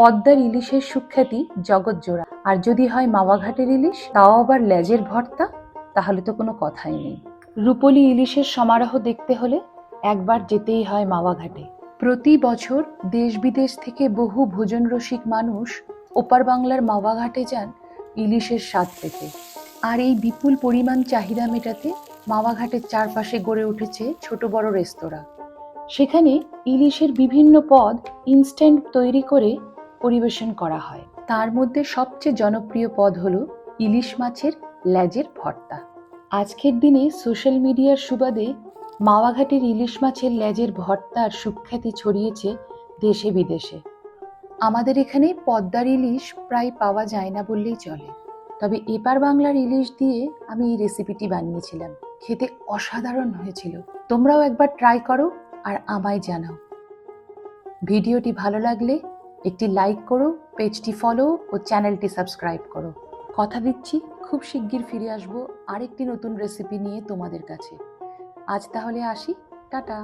পদ্মার ইলিশের সুখ্যাতি জগৎজোড়া, আর যদি হয় মাওয়াঘাটের ইলিশ, তাও আবার লেজের ভর্তা, তাহলে তো কোনো কথাই নেই। রূপলী ইলিশের সমারোহ দেখতে হলে একবার যেতেই হয় মাওয়াঘাটে। প্রতি বছর দেশ বিদেশ থেকে বহু ভোজন রসিক মানুষ ওপার বাংলার মাওয়াঘাটে যান ইলিশের স্বাদ পেতে। আর এই বিপুল পরিমাণ চাহিদা মেটাতে মাওয়াঘাটের চারপাশে গড়ে উঠেছে ছোট বড় রেস্তোরাঁ। সেখানে ইলিশের বিভিন্ন পদ ইনস্ট্যান্ট তৈরি করে পরিবেশন করা হয়। তার মধ্যে সবচেয়ে জনপ্রিয় পদ হলো ইলিশ মাছের লেজের ভর্তা। আজকের দিনে সোশ্যাল মিডিয়ার সুবাদে মাওয়াঘাটের ইলিশ মাছের লেজের ভর্তার সুখ্যাতি ছড়িয়েছে দেশে বিদেশে। আমাদের এখানে পদ্মার ইলিশ প্রায় পাওয়া যায় না বললেই চলে, তবে এপার বাংলার ইলিশ দিয়ে আমি এই রেসিপিটি বানিয়েছিলাম। খেতে অসাধারণ হয়েছিল। তোমরাও একবার ট্রাই করো আর আমায় জানাও। ভিডিওটি ভালো লাগলে একটি লাইক করো, পেজটি ফলো ও চ্যানেলটি সাবস্ক্রাইব করো। কথা দিচ্ছি খুব শিগগির ফিরে আসবো আরেকটি নতুন রেসিপি নিয়ে তোমাদের কাছে। আজ তাহলে আসি, টাটা।